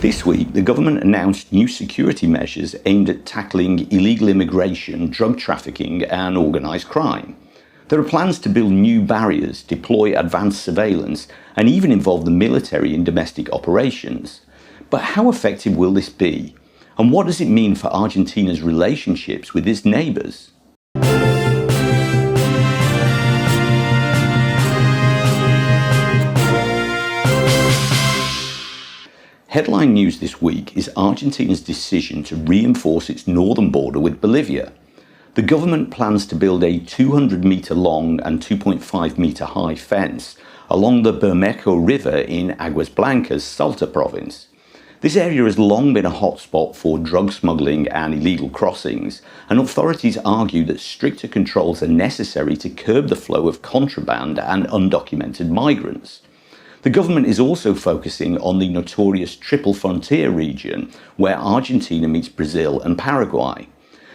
This week, the government announced new security measures aimed at tackling illegal immigration, drug trafficking, and organised crime. There are plans to build new barriers, deploy advanced surveillance, and even involve the military in domestic operations. But how effective will this be? And what does it mean for Argentina's relationships with its neighbours? Headline news this week is Argentina's decision to reinforce its northern border with Bolivia. The government plans to build a 200-metre long and 2.5-metre high fence along the Bermejo River in Aguas Blancas, Salta province. This area has long been a hotspot for drug smuggling and illegal crossings, and authorities argue that stricter controls are necessary to curb the flow of contraband and undocumented migrants. The government is also focusing on the notorious Triple Frontier region, where Argentina meets Brazil and Paraguay.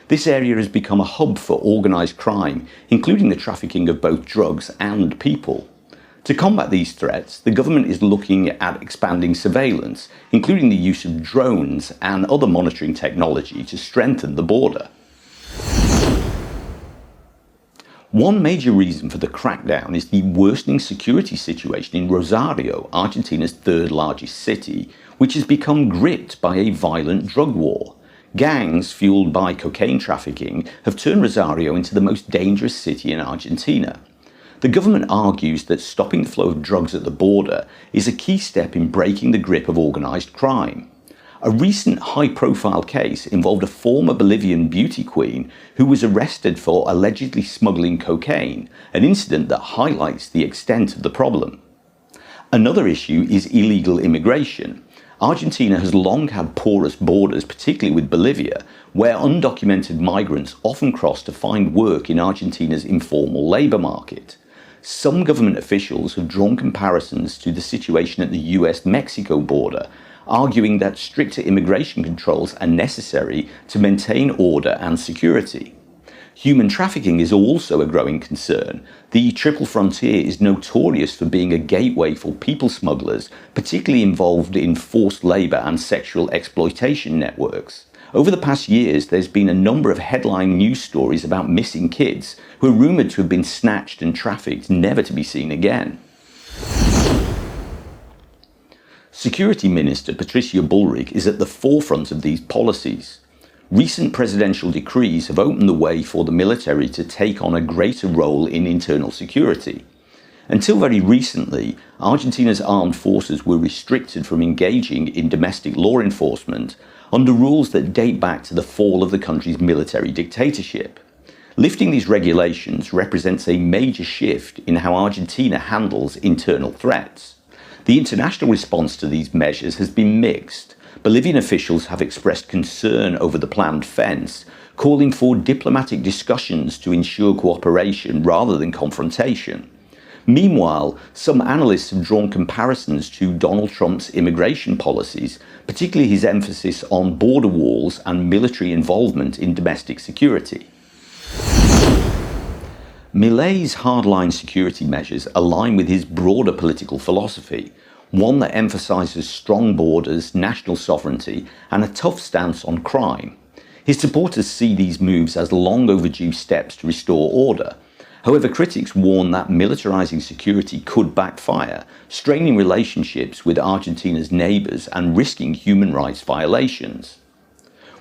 This area has become a hub for organised crime, including the trafficking of both drugs and people. To combat these threats, the government is looking at expanding surveillance, including the use of drones and other monitoring technology to strengthen the border. One major reason for the crackdown is the worsening security situation in Rosario, Argentina's third largest city, which has become gripped by a violent drug war. Gangs fueled by cocaine trafficking have turned Rosario into the most dangerous city in Argentina. The government argues that stopping the flow of drugs at the border is a key step in breaking the grip of organised crime. A recent high-profile case involved a former Bolivian beauty queen who was arrested for allegedly smuggling cocaine, an incident that highlights the extent of the problem. Another issue is illegal immigration. Argentina has long had porous borders, particularly with Bolivia, where undocumented migrants often cross to find work in Argentina's informal labour market. Some government officials have drawn comparisons to the situation at the US-Mexico border, arguing that stricter immigration controls are necessary to maintain order and security. Human trafficking is also a growing concern. The Triple Frontier is notorious for being a gateway for people smugglers, particularly involved in forced labour and sexual exploitation networks. Over the past years, there's been a number of headline news stories about missing kids who are rumoured to have been snatched and trafficked, never to be seen again. Security Minister Patricia Bullrich is at the forefront of these policies. Recent presidential decrees have opened the way for the military to take on a greater role in internal security. Until very recently, Argentina's armed forces were restricted from engaging in domestic law enforcement under rules that date back to the fall of the country's military dictatorship. Lifting these regulations represents a major shift in how Argentina handles internal threats. The international response to these measures has been mixed. Bolivian officials have expressed concern over the planned fence, calling for diplomatic discussions to ensure cooperation rather than confrontation. Meanwhile, some analysts have drawn comparisons to Donald Trump's immigration policies, particularly his emphasis on border walls and military involvement in domestic security. Milei's hardline security measures align with his broader political philosophy, one that emphasises strong borders, national sovereignty, and a tough stance on crime. His supporters see these moves as long overdue steps to restore order. However, critics warn that militarising security could backfire, straining relationships with Argentina's neighbours and risking human rights violations.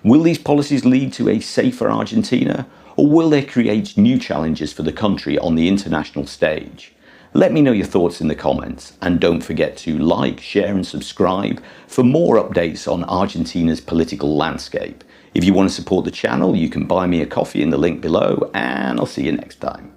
Will these policies lead to a safer Argentina? Or will they create new challenges for the country on the international stage? Let me know your thoughts in the comments, and don't forget to like, share and subscribe for more updates on Argentina's political landscape. If you want to support the channel, you can buy me a coffee in the link below, and I'll see you next time.